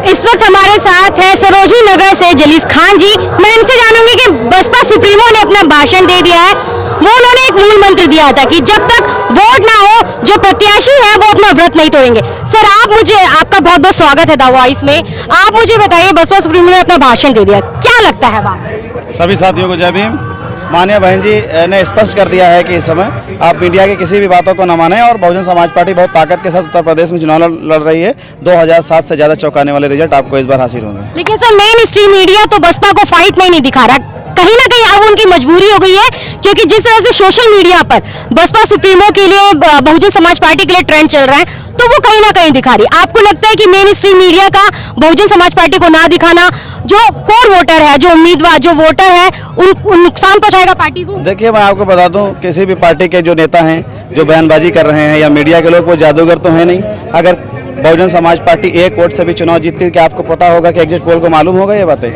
इस वक्त हमारे साथ है सरोजनी नगर से जलीस खान जी। मैं इनसे जानूंगी कि बसपा सुप्रीमो ने अपना भाषण दे दिया है। वो उन्होंने एक मूल मंत्र दिया था कि जब तक वोट ना हो जो प्रत्याशी है वो अपना व्रत नहीं तोड़ेंगे। सर आपका बहुत बहुत स्वागत है द वॉइस में। आप मुझे बताइए, बसपा सुप्रीमो ने अपना भाषण दे दिया, क्या लगता है बात? सभी साथियों को जय भीम। माननीय बहन जी ने स्पष्ट कर दिया है कि इस समय आप मीडिया की किसी भी बातों को न मानें और बहुजन समाज पार्टी बहुत ताकत के साथ उत्तर प्रदेश में चुनाव लड़ रही है। 2007 से ज्यादा चौंकाने वाले रिजल्ट आपको इस बार हासिल होंगे। लेकिन सर मेन स्ट्रीम मीडिया तो बसपा को फाइट में ही नहीं दिखा रहा, कहीं ना कहीं अब उनकी मजबूरी हो गई है, क्योंकि जिस तरह से सोशल मीडिया पर बसपा सुप्रीमो के लिए, बहुजन समाज पार्टी के लिए ट्रेंड चल रहा है, तो वो कहीं ना कहीं दिखा रही है। आपको लगता है कि मेन स्ट्रीम मीडिया का बहुजन समाज पार्टी को ना दिखाना जो कोर वोटर है, जो उम्मीदवार, जो वोटर है, उन नुकसान पहुंचाएगा पार्टी को? देखिए, मैं आपको बता दूं, किसी भी पार्टी के जो नेता हैं, जो बयानबाजी कर रहे हैं या मीडिया के लोग, वो जादूगर तो है नहीं। अगर बहुजन समाज पार्टी एक वोट से भी चुनाव जीतती है, क्या आपको पता होगा कि एग्जिट पोल को मालूम होगा ये बातें?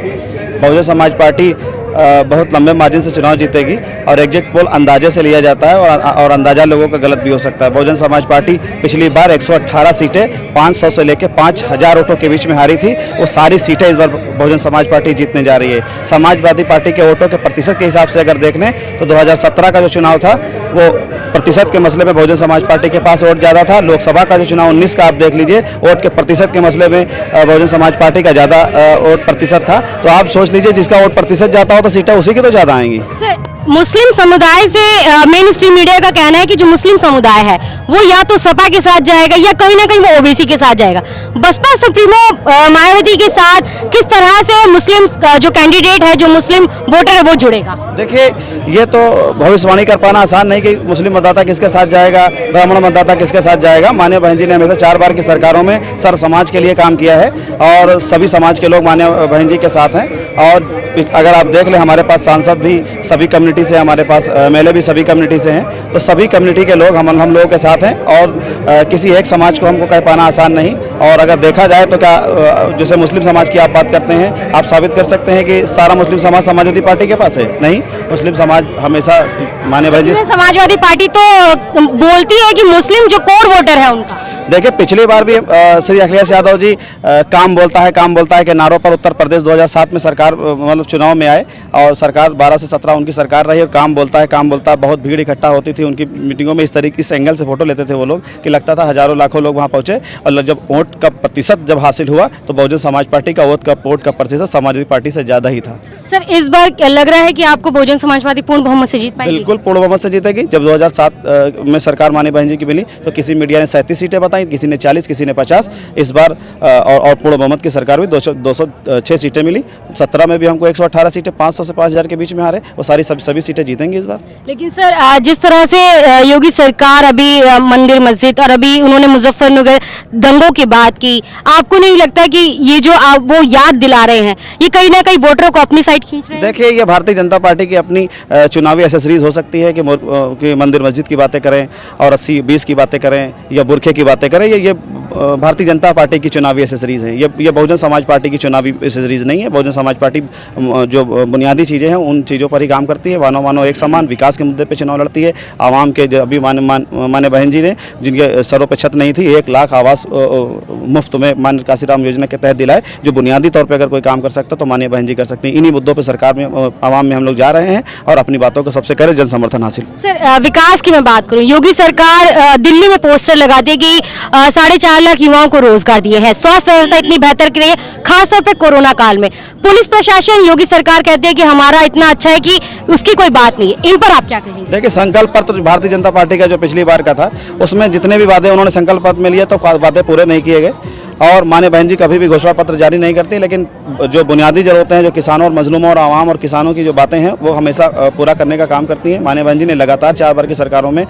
बहुजन समाज पार्टी बहुत लंबे मार्जिन से चुनाव जीतेगी और एग्जिट पोल अंदाजे से लिया जाता है और अंदाजा लोगों का गलत भी हो सकता है। बहुजन समाज पार्टी पिछली बार 118 सीटें 500 से लेकर 5000 वोटों के बीच में हारी थी। वो सारी सीटें इस बार बहुजन समाज पार्टी जीतने जा रही है। समाजवादी पार्टी के वोटों के प्रतिशत के हिसाब से अगर देख लें तो 2017 का जो चुनाव था वो प्रतिशत के मसले में बहुजन समाज पार्टी के पास वोट ज़्यादा था। लोकसभा का जो चुनाव 19 का आप देख लीजिए, वोट के प्रतिशत के मसले में बहुजन समाज पार्टी का ज़्यादा वोट प्रतिशत था। तो आप सोच लीजिए, जिसका वोट प्रतिशत जाता हो तो सीटें उसी की तो ज़्यादा आएंगी। मुस्लिम समुदाय से मेन स्ट्रीम मीडिया का कहना है कि जो मुस्लिम समुदाय है वो या तो सपा के साथ जाएगा या कहीं ना कहीं वो ओबीसी के साथ जाएगा। बसपा सुप्रीमो मायावती के साथ किस तरह से मुस्लिम जो कैंडिडेट है, जो मुस्लिम वोटर है, वो जुड़ेगा? देखिए, ये तो भविष्यवाणी कर पाना आसान नहीं कि मुस्लिम मतदाता किसके साथ जाएगा, ब्राह्मण मतदाता किसके साथ जाएगा। माननीय बहन जी ने हमेशा 4 बार की सरकारों में सर्व समाज के लिए काम किया है और सभी समाज के लोग माननीय बहन जी के साथ हैं। और अगर आप देख लें, हमारे पास सांसद भी सभी कम्युनिटी से, हमारे पास एमएलए भी सभी कम्युनिटी से हैं। तो सभी कम्युनिटी के लोग हम लोगों के साथ हैं और किसी एक समाज को हमको कह पाना आसान नहीं। और अगर देखा जाए तो क्या, जैसे मुस्लिम समाज की आप बात करते हैं, आप साबित कर सकते हैं कि सारा मुस्लिम समाज समाजवादी पार्टी के पास है? नहीं, मुस्लिम समाज हमेशा माने भाई, समाजवादी पार्टी तो बोलती है कि मुस्लिम जो कोर वोटर है उनका। देखिए, पिछली बार भी श्री अखिलेश यादव जी काम बोलता है कि नारों पर उत्तर प्रदेश 2007 में सरकार मतलब चुनाव में आए और सरकार 12 से 17 उनकी सरकार रही और काम बोलता है बहुत भीड़ इकट्ठा होती थी उनकी मीटिंगों में। इस एंगल से फोटो लेते थे वो लोग कि लगता था हजारों लाखों लोग वहाँ पहुँचे। और जब वोट का प्रतिशत जब हासिल हुआ तो बहुजन समाज पार्टी का वोट का प्रतिशत समाजवादी पार्टी से ज़्यादा ही था। सर, इस बार लग रहा है कि आपको बहुजन समाज पार्टी पूर्ण बहुमत से जीत पाएगी? बिल्कुल पूर्ण बहुमत से जीतेगी। जब 2007 में सरकार माननीय बहन जी की मिली तो किसी मीडिया ने 37 सीटें बताई, किसी ने 40, किसी ने 50। इस बार और पूर्ण बहुमत की सरकार भी 206 सीटें मिली। 17 में भी हमको 118 सीटें 500 से 5000 के बीच में हारे। वो सभी सीटें जीतेंगी इस बार। लेकिन सर, जिस तरह से योगी सरकार अभी मंदिर मस्जिद और अभी उन्होंने मुजफ्फरनगर दंगों की बात की, आपको नहीं लगता कि ये जो वो याद दिला रहे हैं, ये कहीं ना कहीं वोटरों को अपनी साइड खींच रहे हैं? देखिए, ये भारतीय जनता पार्टी की अपनी चुनावी एसेसरीज हो सकती है कि मंदिर मस्जिद की बातें करें और 80-20 की बातें करें या बुरखे की बातें करें। ये भारतीय जनता पार्टी की चुनावी एसेसरीज हैं। ये बहुजन समाज पार्टी की चुनावी एसेसरीज नहीं है। बहुजन समाज पार्टी जो बुनियादी चीज़ें हैं उन चीज़ों पर ही काम करती है। मानो एक समान विकास के मुद्दे पे चुनाव लड़ती है। आवाम के जो अभी माने बहन जी ने जिनके सरों पे छत नहीं थी, 1 लाख आवास मुफ्त में माननीय काशीराम योजना के तहत दिलाए। जो बुनियादी तौर पर अगर कोई काम कर सकता तो माननीय बहन जी कर सकती हैं। इन्हीं मुद्दों पर सरकार में, आवाम में हम लोग जा रहे हैं और अपनी बातों को सबसे करें जन समर्थन हासिल। सर, विकास की मैं बात करूं, योगी सरकार दिल्ली में पोस्टर लगाती है कि 4.5 लाख युवाओं को रोजगार दिए हैं, स्वास्थ्य व्यवस्था इतनी बेहतर की है, खासतौर पे कोरोना काल में। पुलिस प्रशासन, योगी सरकार कहती है कि हमारा इतना अच्छा है कि उसकी कोई बात नहीं है। इन पर आप क्या कहेंगे? देखिए, संकल्प पत्र भारतीय जनता पार्टी का जो पिछली बार का था, उसमें जितने भी वादे उन्होंने संकल्प पत्र में लिए तो वादे पूरे नहीं किए गए। और माननीय बहन जी कभी भी घोषणा पत्र जारी नहीं करती, लेकिन जो बुनियादी जरूरतें हैं, जो किसानों और मजलूमों और आवाम और किसानों की जो बातें हैं, वो हमेशा पूरा करने का काम करती हैं। माननीय बहन जी ने लगातार 4 बार की सरकारों में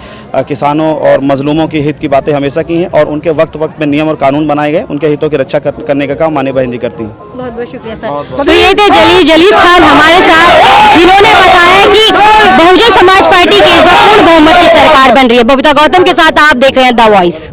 किसानों और मजलूमों की हित की बातें हमेशा की हैं और उनके वक्त में नियम और कानून बनाए गए, उनके हितों की रक्षा करने का काम माननीय बहन जी करती हैं। बहुत बहुत शुक्रिया सर। तो ये थे जलीस खान हमारे साथ, जिन्होंने बताया कि बहुजन समाज पार्टी की पूर्ण बहुमत की सरकार बन रही है। बबीता गौतम के साथ आप देख रहे हैं द वॉइस।